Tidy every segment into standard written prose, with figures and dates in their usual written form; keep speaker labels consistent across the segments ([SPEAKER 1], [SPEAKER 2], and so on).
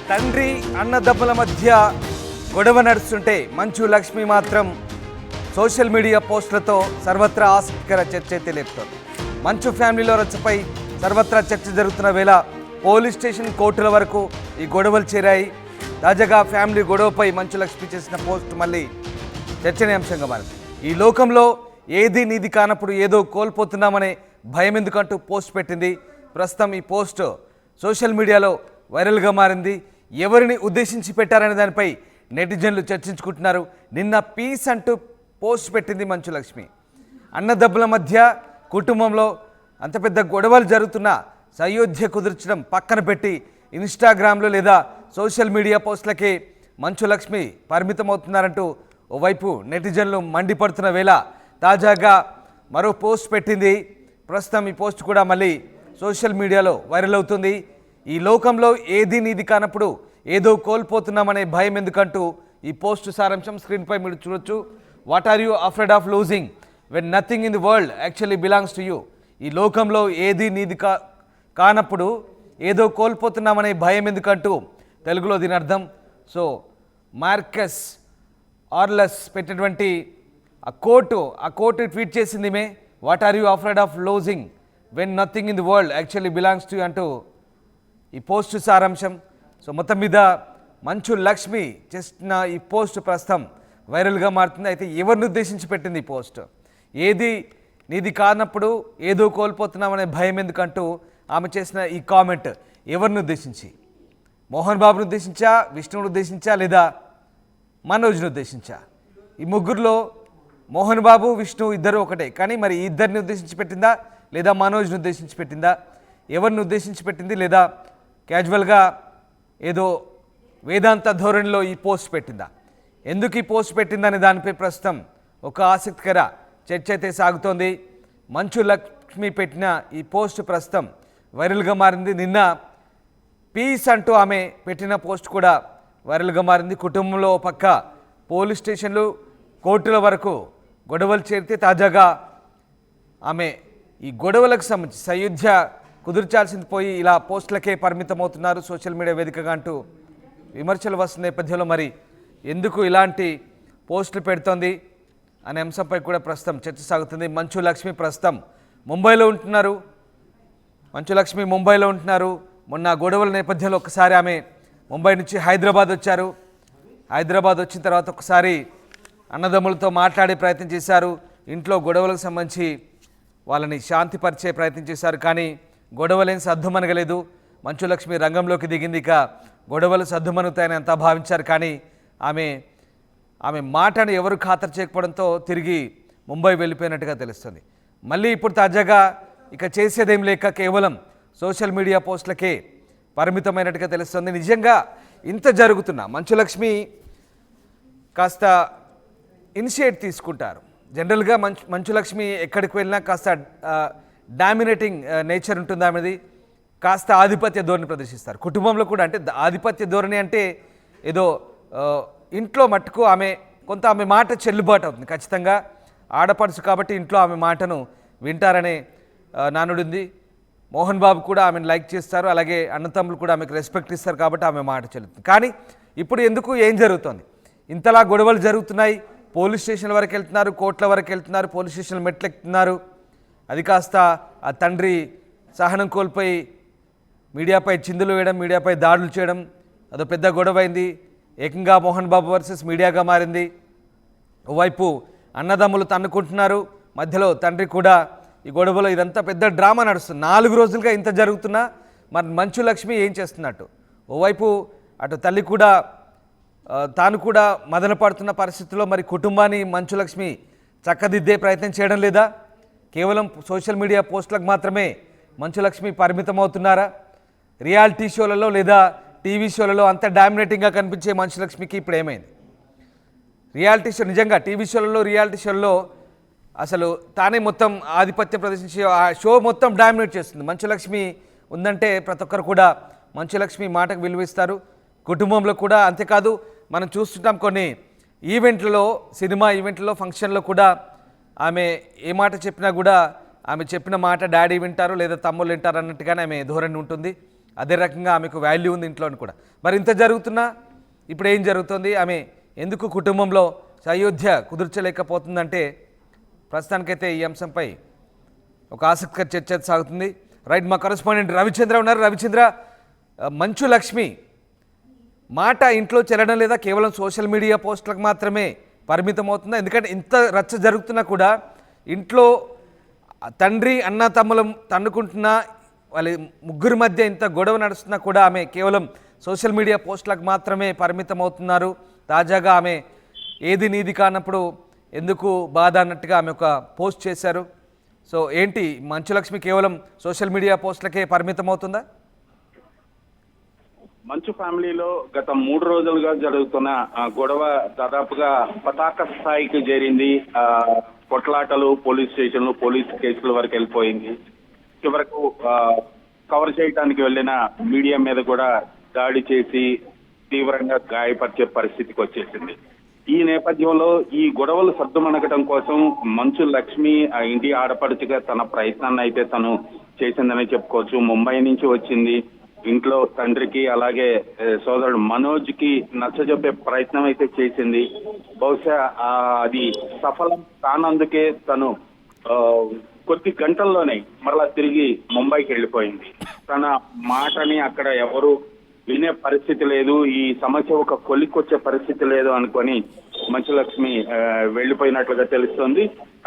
[SPEAKER 1] తండ్రి అన్నదమ్ముల మధ్య గొడవ నడుస్తుంటే మంచు లక్ష్మి మాత్రం సోషల్ మీడియా పోస్టులతో సర్వత్రా ఆసక్తికర చర్చ అయితే లేపుతోంది. మంచు ఫ్యామిలీలో రచ్చపై సర్వత్రా చర్చ జరుగుతున్న వేళ పోలీస్ స్టేషన్ కోర్టుల వరకు ఈ గొడవలు చేరాయి. తాజాగా ఫ్యామిలీ గొడవపై మంచు లక్ష్మి చేసిన పోస్ట్ మళ్ళీ చర్చనీయాంశంగా మారింది. ఈ లోకంలో ఏది నీది కానప్పుడు ఏదో కోల్పోతున్నామనే భయం ఎందుకంటూ పోస్ట్ పెట్టింది. ప్రస్తుతం ఈ పోస్ట్ సోషల్ మీడియాలో వైరల్గా మారింది. ఎవరిని ఉద్దేశించి పెట్టారనే దానిపై నెటిజన్లు చర్చించుకుంటున్నారు. నిన్న పీస్ అంటూ పోస్ట్ పెట్టింది మంచు లక్ష్మి. అన్నదమ్ముల మధ్య కుటుంబంలో అంత పెద్ద గొడవలు జరుగుతున్న సయోధ్య కుదుర్చడం పక్కన పెట్టి ఇన్స్టాగ్రామ్లో లేదా సోషల్ మీడియా పోస్టులకే మంచు లక్ష్మి పరిమితమవుతున్నారంటూ ఓవైపు నెటిజన్లు మండిపడుతున్న వేళ తాజాగా మరో పోస్ట్ పెట్టింది. ప్రస్తుతం ఈ పోస్ట్ కూడా మళ్ళీ సోషల్ మీడియాలో వైరల్ అవుతుంది. ఈ లోకంలో ఏది నీది కానప్పుడు ఏదో కోల్పోతున్నామనే భయం ఎందుకంటూ ఈ పోస్ట్ సారాంశం స్క్రీన్పై మీరు చూడొచ్చు. What are you afraid of losing when nothing in the world actually belongs to you. ఈ లోకంలో ఏది నీది కానప్పుడు ఏదో కోల్పోతున్నామనే భయం ఎందుకంటూ తెలుగులో దీని అర్థం. సో మార్కస్ ఆర్లెస్ పెట్టినటువంటి ఆ కోర్టు ట్వీట్ చేసింది మే what are you afraid of losing when nothing in the world actually belongs to you అంటూ ఈ పోస్ట్ సారాంశం. సో మొత్తం మీద మంచు లక్ష్మి చేసిన ఈ పోస్ట్ ప్రస్తుతం వైరల్గా మారుతుంది. అయితే ఎవరిని ఉద్దేశించి పెట్టింది ఈ పోస్ట్? ఏది నీది కానప్పుడు ఏదో కోల్పోతున్నామనే భయం ఎందుకంటూ ఆమె చేసిన ఈ కామెంట్ ఎవరిని ఉద్దేశించి? మోహన్ బాబుని ఉద్దేశించా, విష్ణువుని ఉద్దేశించా, లేదా మనోజ్ని ఉద్దేశించా? ఈ ముగ్గురులో మోహన్ బాబు, విష్ణు ఇద్దరు ఒకటే, కానీ మరి ఈ ఇద్దరిని ఉద్దేశించి పెట్టిందా, లేదా మనోజ్ని ఉద్దేశించి పెట్టిందా? ఎవరిని ఉద్దేశించి పెట్టింది? లేదా క్యాజువల్గా ఏదో వేదాంత ధోరణిలో ఈ పోస్ట్ పెట్టిందా? ఎందుకు ఈ పోస్ట్ పెట్టిందనే దానిపై ప్రస్తుతం ఒక ఆసక్తికర చర్చ అయితే సాగుతోంది. మంచు లక్ష్మి పెట్టిన ఈ పోస్ట్ ప్రస్తుతం వైరల్గా మారింది. నిన్న పీస్ అంటూ ఆమె పెట్టిన పోస్ట్ కూడా వైరల్గా మారింది. కుటుంబంలో పక్క పోలీస్ స్టేషన్లు, కోర్టుల వరకు గొడవలు చేరితే తాజాగా ఆమె ఈ గొడవలకు సంబంధించి సయోధ్య కుదుర్చాల్సింది పోయి ఇలా పోస్టులకే పరిమితమవుతున్నారు సోషల్ మీడియా వేదికగా అంటూ విమర్శలు వస్తున్న నేపథ్యంలో మరి ఎందుకు ఇలాంటి పోస్టులు పెడుతోంది అనే అంశంపై కూడా ప్రస్తుతం చర్చ సాగుతుంది. మంచు లక్ష్మి ప్రస్తుతం ముంబైలో ఉంటున్నారు. మొన్న గొడవల నేపథ్యంలో ఒకసారి ఆమె ముంబై నుంచి హైదరాబాద్ వచ్చారు. హైదరాబాద్ వచ్చిన తర్వాత ఒకసారి అన్నదమ్ములతో మాట్లాడే ప్రయత్నం చేశారు. ఇంట్లో గొడవలకు సంబంధించి వాళ్ళని శాంతిపరిచే ప్రయత్నం చేశారు. కానీ గొడవలేని సద్దుమనగలేదు. మంచు లక్ష్మి రంగంలోకి దిగింది. ఇక గొడవలు సద్దుమనుతాయని అంతా భావించారు. కానీ ఆమె మాటను ఎవరు ఖాతరు చేయకపోవడంతో తిరిగి ముంబై వెళ్ళిపోయినట్టుగా తెలుస్తుంది. మళ్ళీ ఇప్పుడు తాజాగా ఇక చేసేదేం లేక కేవలం సోషల్ మీడియా పోస్టులకే పరిమితమైనట్టుగా తెలుస్తుంది. నిజంగా ఇంత జరుగుతున్నా మంచు లక్ష్మి కాస్త ఇనిషియేట్ తీసుకుంటారు. జనరల్గా మంచు లక్ష్మి ఎక్కడికి వెళ్ళినా కాస్త డామినేటింగ్ నేచర్ ఉంటుంది ఆమెది. కాస్త ఆధిపత్య ధోరణి ప్రదర్శిస్తారు. కుటుంబంలో కూడా అంటే ఆధిపత్య ధోరణి అంటే ఏదో ఇంట్లో మట్టుకు ఆమె మాట చెల్లుబాటు అవుతుంది. ఖచ్చితంగా ఆడపడుచు కాబట్టి ఇంట్లో ఆమె మాటను వింటారనే నానుడు ఉంది. మోహన్ బాబు కూడా ఆమెను లైక్ చేస్తారు. అలాగే అన్నతమ్ములు కూడా ఆమెకు రెస్పెక్ట్ ఇస్తారు కాబట్టి ఆమె మాట చెల్లుతుంది. కానీ ఇప్పుడు ఎందుకు ఏం జరుగుతుంది? ఇంతలా గొడవలు జరుగుతున్నాయి. పోలీస్ స్టేషన్ల వరకు వెళ్తున్నారు, కోర్టుల వరకు వెళ్తున్నారు, పోలీస్ స్టేషన్ల మెట్లెక్కుతున్నారు. అది కాస్త ఆ తండ్రి సహనం కోల్పోయి మీడియాపై చిందులు వేయడం, మీడియాపై దాడులు చేయడం అదో పెద్ద గొడవ అయింది. ఏకంగా మోహన్ బాబు వర్సెస్ మీడియాగా మారింది. ఓవైపు అన్నదమ్ములు తన్నుకుంటున్నారు, మధ్యలో తండ్రి కూడా ఈ గొడవలో ఇదంతా పెద్ద డ్రామా నడుస్తుంది. 4 రోజులుగా ఇంత జరుగుతున్నా మరి మంచు లక్ష్మి ఏం చేస్తున్నట్టు? ఓవైపు అటు తల్లి కూడా తాను కూడా మదన పడుతున్న పరిస్థితుల్లో మరి కుటుంబాన్ని మంచు లక్ష్మి చక్కదిద్దే ప్రయత్నం చేయడం లేదా? కేవలం సోషల్ మీడియా పోస్టులకు మాత్రమే మంచు లక్ష్మి పరిమితం అవుతున్నారా? రియాలిటీ షోలలో లేదా టీవీ షోలలో అంత డామినేటింగ్గా కనిపించే మంచు లక్ష్మికి ఇప్పుడు ఏమైంది? రియాలిటీ షో నిజంగా టీవీ షోలలో, రియాలిటీ షోలలో అసలు తానే మొత్తం ఆధిపత్యం ప్రదర్శించి ఆ షో మొత్తం డామినేట్ చేస్తుంది. మంచు లక్ష్మి ఉందంటే ప్రతి ఒక్కరు కూడా మంచు లక్ష్మి మాటకు విలువిస్తారు. కుటుంబంలో కూడా అంతేకాదు, మనం చూస్తుంటాం కొన్ని ఈవెంట్లలో, సినిమా ఈవెంట్లలో, ఫంక్షన్లో కూడా ఆమె ఏ మాట చెప్పినా కూడా ఆమె చెప్పిన మాట డాడీ వింటారు లేదా తమ్ముళ్ళు వింటారు అన్నట్టుగానే ఆమె ధోరణి ఉంటుంది. అదే రకంగా ఆమెకు వాల్యూ ఉంది ఇంట్లో కూడా. మరి ఇంత జరుగుతున్నా ఇప్పుడు ఏం జరుగుతుంది, ఆమె ఎందుకు కుటుంబంలో అయోధ్య కుదుర్చలేకపోతుందంటే ప్రస్తుతానికైతే ఈ అంశంపై ఒక ఆసక్తికర చర్చ సాగుతుంది. రైట్, మా కరెస్పాండెంట్ రవిచంద్ర ఉన్నారు. రవిచంద్ర, మంచు లక్ష్మి మాట ఇంట్లో చెల్లడం లేదా కేవలం సోషల్ మీడియా పోస్టులకు మాత్రమే పరిమితం అవుతుందా? ఎందుకంటే ఇంత రచ్చ జరుగుతున్నా కూడా ఇంట్లో తండ్రి అన్న తమ్ములం తన్నుకుంటున్నా, వాళ్ళ ముగ్గురి మధ్య ఇంత గొడవ నడుస్తున్నా కూడా ఆమె కేవలం సోషల్ మీడియా పోస్టులకు మాత్రమే పరిమితం అవుతున్నారు. తాజాగా ఆమె ఏది నీది కానప్పుడు ఎందుకు బాధ అన్నట్టుగా ఆమె ఒక పోస్ట్ చేశారు. సో ఏంటి, మంచు లక్ష్మి కేవలం సోషల్ మీడియా పోస్టులకే పరిమితం అవుతుందా?
[SPEAKER 2] మంచు ఫ్యామిలీలో గత 3 రోజులుగా జరుగుతున్న గొడవ దాదాపుగా పతాక స్థాయికి చేరింది. కొట్లాటలు, పోలీస్ స్టేషన్లు, పోలీస్ కేసుల వరకు వెళ్ళిపోయింది. చివరకు కవర్ చేయడానికి వెళ్ళిన మీడియా మీద కూడా దాడి చేసి తీవ్రంగా గాయపరిచే పరిస్థితికి వచ్చేసింది. ఈ నేపథ్యంలో ఈ గొడవలు సద్దుమణగటం కోసం మంచు లక్ష్మి ఇంటి ఆడపడుచుగా తన ప్రయత్నాన్ని అయితే తను చేసిందని చెప్పుకోవచ్చు. ముంబై నుంచి వచ్చింది. ఇంట్లో తండ్రికి అలాగే సోదరుడు మనోజ్ కి నచ్చజెప్పే ప్రయత్నం అయితే చేసింది. బహుశా అది సఫలం కానందుకే తను కొద్ది గంటల్లోనే మరలా తిరిగి ముంబైకి వెళ్ళిపోయింది. తన మాటని అక్కడ ఎవరు వినే పరిస్థితి లేదు, ఈ సమస్య ఒక కొలిక్కొచ్చే పరిస్థితి లేదు అనుకొని మంచు లక్ష్మి వెళ్ళిపోయినట్లుగా తెలుస్తోంది.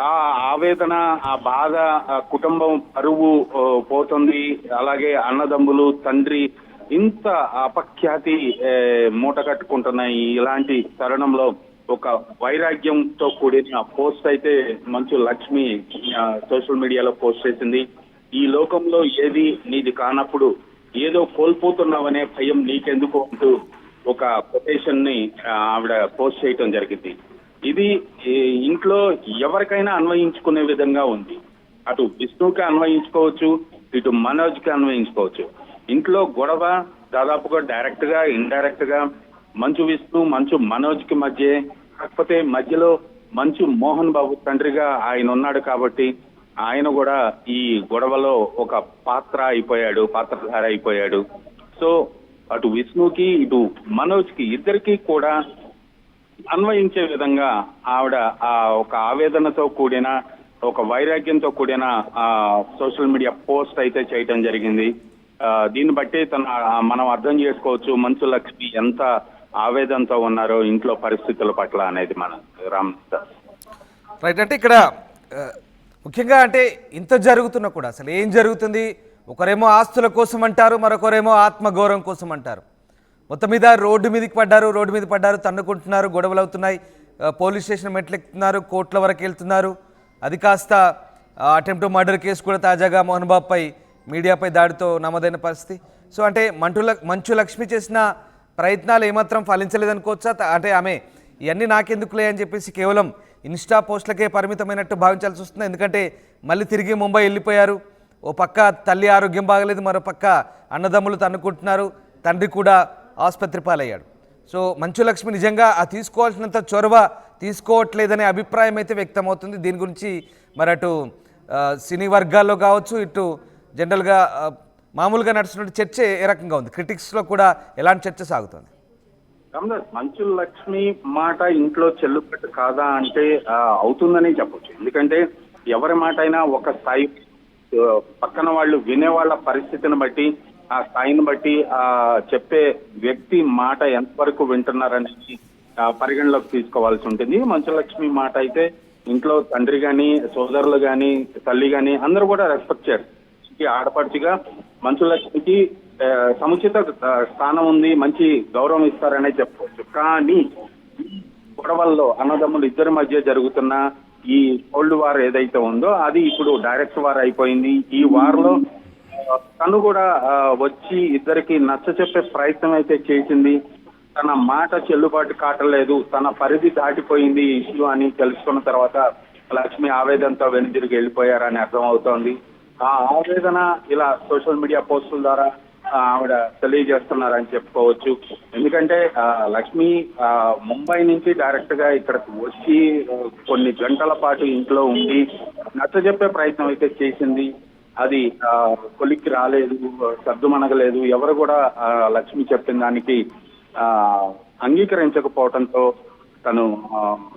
[SPEAKER 2] ఆ ఆవేదన, ఆ బాధ, కుటుంబం పరువు పోతుంది. అలాగే అన్నదమ్ములు, తండ్రి ఇంత అపఖ్యాతి మూట కట్టుకుంటున్న ఇలాంటి తరుణంలో ఒక వైరాగ్యంతో కూడిన పోస్ట్ అయితే మంచు లక్ష్మి సోషల్ మీడియాలో పోస్ట్ చేసింది. ఈ లోకంలో ఏది నీది కానప్పుడు ఏదో కోల్పోతున్నావనే భయం నీకెందుకు అంటూ ఒక కొటేషన్ ని ఆవిడ పోస్ట్ చేయటం జరిగింది. ఇది ఇంట్లో ఎవరికైనా అన్వయించుకునే విధంగా ఉంది. అటు విష్ణుకి అన్వయించుకోవచ్చు, ఇటు మనోజ్ కి అన్వయించుకోవచ్చు. ఇంట్లో గొడవ దాదాపుగా డైరెక్ట్ గా, ఇండైరెక్ట్ గా మంచు విష్ణు, మంచు మనోజ్ కి మధ్య, కాకపోతే మధ్యలో మంచు మోహన్ బాబు తండ్రిగా ఆయన ఉన్నాడు కాబట్టి ఆయన కూడా ఈ గొడవలో ఒక పాత్రధార అయిపోయాడు. సో అటు విష్ణుకి, ఇటు మనోజ్ కి, ఇద్దరికి కూడా అన్వయించే విధంగా ఆవిడ ఒక ఆవేదనతో కూడిన, ఒక వైరాగ్యంతో కూడిన సోషల్ మీడియా పోస్ట్ అయితే చేయటం జరిగింది. దీన్ని బట్టి మనం అర్థం చేసుకోవచ్చు మంచు లక్ష్మి ఎంత ఆవేదనతో ఉన్నారో ఇంట్లో పరిస్థితుల పట్ల అనేది. మన రామ్
[SPEAKER 1] రైట్, అంటే ఇక్కడ ముఖ్యంగా అంటే ఇంత జరుగుతున్నా కూడా అసలు ఏం జరుగుతుంది? ఒకరేమో ఆస్తుల కోసం అంటారు, మరొకరేమో ఆత్మగౌరవం కోసం అంటారు. మొత్తం మీద రోడ్డు మీద పడ్డారు, తన్నుకుంటున్నారు, గొడవలు అవుతున్నాయి, పోలీస్ స్టేషన్ మెట్లెక్కుతున్నారు, కోర్టుల వరకు వెళ్తున్నారు. అది కాస్త అటెంప్ట్ మర్డర్ కేసు కూడా తాజాగా మోహన్ బాబుపై మీడియాపై దాడితో నమోదైన పరిస్థితి. సో అంటే మంచు లక్ష్మి చేసిన ప్రయత్నాలు ఏమాత్రం ఫలించలేదనుకోవచ్చా? అంటే ఆమె ఇవన్నీ నాకెందుకులే అని చెప్పేసి కేవలం ఇన్స్టా పోస్టులకే పరిమితమైనట్టు భావించాల్సి వస్తుంది. ఎందుకంటే మళ్ళీ తిరిగి ముంబై వెళ్ళిపోయారు. ఓ పక్క తల్లి ఆరోగ్యం బాగలేదు, మరో పక్క అన్నదమ్ములు తన్నుకుంటున్నారు, తండ్రి కూడా ఆసుపత్రి పాలయ్యాడు. సో మంచు లక్ష్మి నిజంగా తీసుకోవాల్సినంత చొరవ తీసుకోవట్లేదనే అభిప్రాయం అయితే వ్యక్తమవుతుంది. దీని గురించి మరి అటు సినీ వర్గాల్లో కావచ్చు, ఇటు జనరల్గా మామూలుగా నడుస్తున్న చర్చ ఏ రకంగా ఉంది? క్రిటిక్స్లో కూడా ఎలాంటి చర్చ సాగుతుంది?
[SPEAKER 2] మంచు లక్ష్మి మాట ఇంట్లో చెల్లుబాటు కాదా అంటే అవుతుందని చెప్పొచ్చు. ఎందుకంటే ఎవరి మాట అయినా ఒక స్థాయి, పక్కన వాళ్ళు వినేవాళ్ళ పరిస్థితిని బట్టి, ఆ స్థాయిని బట్టి చెప్పే వ్యక్తి మాట ఎంతవరకు వింటున్నారనేది పరిగణలోకి తీసుకోవాల్సి ఉంటుంది. మంచు లక్ష్మి మాట అయితే ఇంట్లో తండ్రి గాని, సోదరులు గాని, తల్లి గాని అందరూ కూడా రెస్పెక్ట్ చేస్తారు. ఆడపడుచుగా మంచు లక్ష్మికి సముచిత స్థానం ఉంది, మంచి గౌరవం ఇస్తారనే చెప్పవచ్చు. కానీ గొడవల్లో అన్నదమ్ములు ఇద్దరి మధ్య జరుగుతున్న ఈ కోల్డ్ వార్ ఏదైతే ఉందో అది ఇప్పుడు డైరెక్ట్ వార్ అయిపోయింది. ఈ వార్ లో తను కూడా వచ్చి ఇద్దరికి నచ్చ చెప్పే ప్రయత్నం అయితే చేసింది. తన మాట చెల్లుబాటు కావట్లేదు, తన పరిధి దాటిపోయింది ఇష్యూ అని తెలుసుకున్న తర్వాత లక్ష్మి ఆవేదనతో వెనుదిరిగి వెళ్ళిపోయారని అర్థం అవుతోంది. ఆ ఆవేదన ఇలా సోషల్ మీడియా పోస్టుల ద్వారా ఆవిడ తెలియజేస్తున్నారని చెప్పుకోవచ్చు. ఎందుకంటే లక్ష్మి ముంబై నుంచి డైరెక్ట్ గా ఇక్కడికి వచ్చి కొన్ని గంటల పాటు ఇంట్లో ఉండి నచ్చజెప్పే ప్రయత్నం అయితే చేసింది. అది కొలిక్కి రాలేదు, సర్దుమణగలేదు. ఎవరు కూడా లక్ష్మి చెప్పిన దానికి అంగీకరించకపోవడంతో తను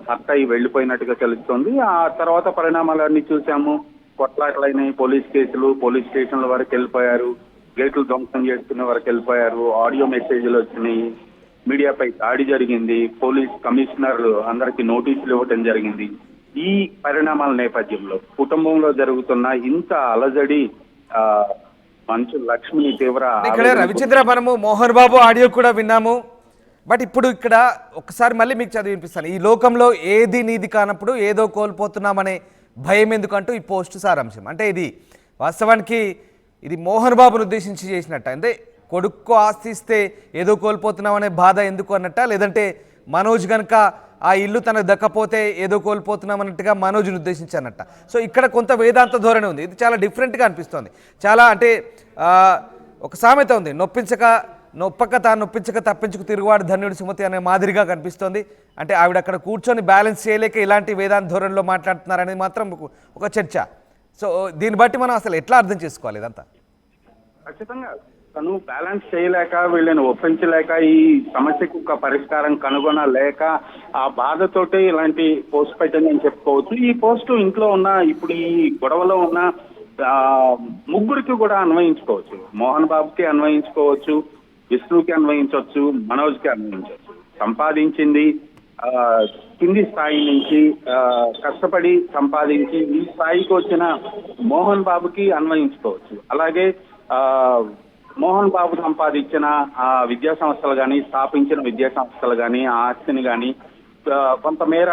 [SPEAKER 2] హత్య అయి వెళ్లిపోయినట్టుగా తెలుస్తోంది. ఆ తర్వాత పరిణామాలన్నీ చూసాము. కొట్లాటలైనాయి, పోలీస్ కేసులు, పోలీస్ స్టేషన్ల వరకు వెళ్ళిపోయారు, గేట్లు ధ్వంసం చేసుకునే వరకు వెళ్ళిపోయారు, ఆడియో మెసేజ్లు వచ్చినాయి, మీడియాపై దాడి జరిగింది, పోలీస్ కమిషనర్ అందరికి నోటీసులు ఇవ్వటం జరిగింది. ఈ పరిణామాల నేపథ్యంలో కుటుంబంలో జరుగుతున్న ఇంత అలజడి మంచు లక్ష్మి తీవ్ర
[SPEAKER 1] ఇక్కడ రవిచంద్ర, మనము మోహన్ బాబు ఆడియో కూడా విన్నాము. బట్ ఇప్పుడు ఇక్కడ ఒకసారి మళ్ళీ మీకు చదివి వినిపిస్తాను. ఈ లోకంలో ఏది నీది కానప్పుడు ఏదో కోల్పోతున్నామనే భయం ఎందుకంటూ ఈ పోస్ట్ సారాంశం. అంటే ఇది వాస్తవానికి ఇది మోహన్ బాబును ఉద్దేశించి చేసినట్ట, అంటే కొడుకు ఆస్తి ఇస్తే ఏదో కోల్పోతున్నామనే బాధ ఎందుకు అన్నట్ట, లేదంటే మనోజ్ కనుక ఆ ఇల్లు తనకు దక్కపోతే ఏదో కోల్పోతున్నాం అన్నట్టుగా మనోజ్ని ఉద్దేశించి అన్నట్ట. సో ఇక్కడ కొంత వేదాంత ధోరణి ఉంది. ఇది చాలా డిఫరెంట్గా అనిపిస్తుంది. చాలా అంటే ఒక సామెత ఉంది, నొప్పక తాను నొప్పించక తప్పించుకు తిరుగువాడు ధన్యుడు సుమతి అనే మాదిరిగా కనిపిస్తోంది. అంటే ఆవిడ అక్కడ కూర్చొని బ్యాలెన్స్ చేయలేక ఇలాంటి వేదాంత ధోరణిలో మాట్లాడుతున్నారనేది మాత్రం ఒక చర్చ. సో దీన్ని బట్టి మనం అసలు ఎట్లా అర్థం చేసుకోవాలి ఇదంతా?
[SPEAKER 2] ఖచ్చితంగా తను బ్యాలెన్స్ చేయలేక, వీళ్ళని ఒప్పించలేక, ఈ సమస్యకు ఒక పరిష్కారం కనుగొనలేక ఆ బాధతోటి ఇలాంటి పోస్ట్ పెట్టని చెప్పుకోవచ్చు. ఈ పోస్ట్ ఇంట్లో ఉన్న, ఇప్పుడు ఈ గొడవలో ఉన్న ముగ్గురికి కూడా అన్వయించుకోవచ్చు. మోహన్ బాబుకి అన్వయించుకోవచ్చు, విష్ణుకి అన్వయించవచ్చు, మనోజ్కి అన్వయించవచ్చు. సంపాదించింది కింది స్థాయి నుంచి కష్టపడి సంపాదించి ఈ స్థాయికి వచ్చిన మోహన్ బాబుకి అన్వయించుకోవచ్చు. అలాగే మోహన్ బాబు సంపాదించిన విద్యా సంస్థలు కానీ, స్థాపించిన విద్యా సంస్థలు కానీ, ఆ ఆస్తిని కానీ కొంతమేర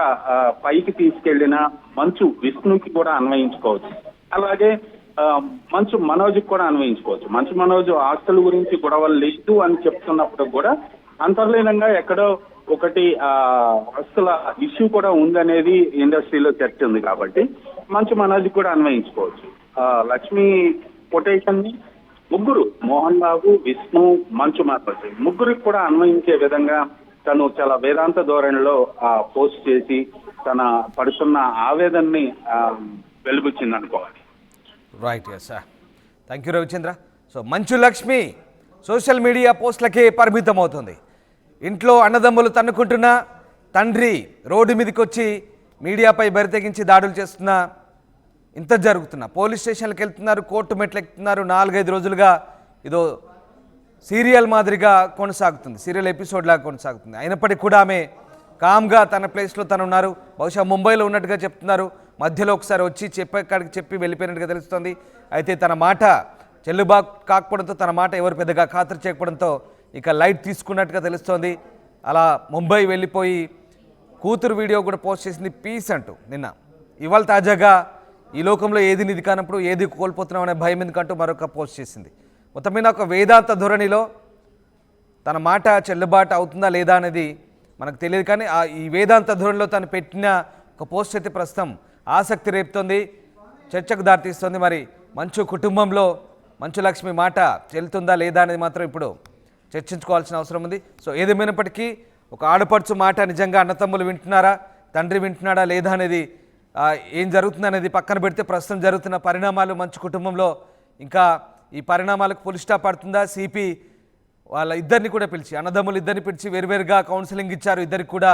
[SPEAKER 2] పైకి తీసుకెళ్లిన మంచు విష్ణుకి కూడా అన్వయించుకోవచ్చు. అలాగే మంచు మనోజ్కి కూడా అన్వయించుకోవచ్చు. మంచు మనోజ్ ఆస్తుల గురించి గొడవలు లేదు అని చెప్తున్నప్పుడు కూడా అంతర్లీనంగా ఎక్కడో ఒకటి ఆస్తుల ఇష్యూ కూడా ఉందనేది ఇండస్ట్రీలో చర్చ ఉంది. కాబట్టి మంచు మనోజ్ కూడా అన్వయించుకోవచ్చు. లక్ష్మి కొటేషన్ ని ముగ్గురు, మోహన్ బాబు, విష్ణు, మంచు మనోజ్, ముగ్గురికి కూడా అన్వయించే విధంగా తను చాలా వేదాంత ధోరణిలో పోస్ట్ చేసి తన పడుతున్న ఆవేదనని వెలుగుచ్చింది అనుకోవాలి.
[SPEAKER 1] Right, yes sir. Thank you Ravichandra. So Manchu Lakshmi social media పోస్టులకే పరిమితం అవుతుంది. ఇంట్లో అన్నదమ్ములు తన్నుకుంటున్నా, తండ్రి రోడ్డు మీదకి వచ్చి మీడియాపై బరితెగించి దాడులు చేస్తున్నా, ఇంత జరుగుతున్నా, పోలీస్ స్టేషన్లకు వెళ్తున్నారు, కోర్టు మెట్లు ఎక్కుతున్నారు. 4-5 రోజులుగా ఇదో సీరియల్ మాదిరిగా కొనసాగుతుంది, సీరియల్ ఎపిసోడ్ లాగా కొనసాగుతుంది. అయినప్పటికీ కూడా ఆమె కామ్గా తన ప్లేస్లో తను ఉన్నారు. బహుశా ముంబైలో ఉన్నట్టుగా చెప్తున్నారు. మధ్యలో ఒకసారి వచ్చి చెప్పి వెళ్ళిపోయినట్టుగా తెలుస్తుంది. అయితే తన మాట చెల్లుబాటు కాకపోవడంతో, తన మాట ఎవరు పెద్దగా ఖాతరు చేయకపోవడంతో ఇక లైట్ తీసుకున్నట్టుగా తెలుస్తోంది. అలా ముంబై వెళ్ళిపోయి కూతురు వీడియో కూడా పోస్ట్ చేసింది, పీస్ అంటూ నిన్న. ఇవాళ తాజాగా ఈ లోకంలో ఏది నిధి కానప్పుడు ఏది కోల్పోతున్నాం అనే భయం ఎందుకంటూ మరొక పోస్ట్ చేసింది. మొత్తం మీద ఒక వేదాంత ధోరణిలో తన మాట చెల్లుబాటు అవుతుందా లేదా అనేది మనకు తెలియదు. కానీ ఈ వేదాంత ధోరణిలో తను పెట్టిన ఒక పోస్ట్ అయితే ప్రస్తుతం ఆసక్తి రేపుతోంది, చర్చకు దారితీస్తుంది. మరి మంచు కుటుంబంలో మంచు లక్ష్మి మాట చెల్లుతుందా లేదా అనేది మాత్రం ఇప్పుడు చర్చించుకోవాల్సిన అవసరం ఉంది. సో ఏదేమైనప్పటికీ ఒక ఆడపడుచు మాట నిజంగా అన్నతమ్ములు వింటున్నారా, తండ్రి వింటున్నాడా లేదా అనేది ఏం జరుగుతుందనేది పక్కన పెడితే ప్రస్తుతం జరుగుతున్న పరిణామాలు మంచు కుటుంబంలో ఇంకా ఈ పరిణామాలకు పులి స్టాప్ పడుతుందా? సిపి వాళ్ళ ఇద్దరిని కూడా పిలిచి, అన్నదమ్ములు ఇద్దరిని పిలిచి వేరువేరుగా కౌన్సిలింగ్ ఇచ్చారు, ఇద్దరికి కూడా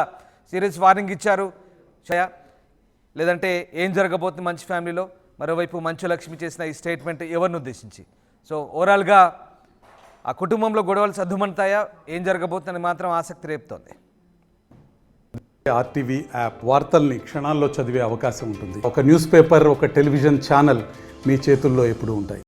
[SPEAKER 1] సీరియస్ వార్నింగ్ ఇచ్చారు. లేదంటే ఏం జరగబోతుంది మంచు ఫ్యామిలీలో? మరోవైపు మంచు లక్ష్మి చేసిన ఈ స్టేట్మెంట్ ఎవరిని ఉద్దేశించి? సో ఓవరాల్గా ఆ కుటుంబంలో గొడవలు సద్దుమణుతాయా, ఏం జరగబోతుందని మాత్రం ఆసక్తి రేపుతోంది.
[SPEAKER 3] ఆర్టీవీ యాప్ వార్తల్ని క్షణాల్లో చదివే అవకాశం ఉంటుంది. ఒక న్యూస్ పేపర్, ఒక టెలివిజన్ ఛానల్ మీ చేతుల్లో ఎప్పుడూ ఉంటాయి.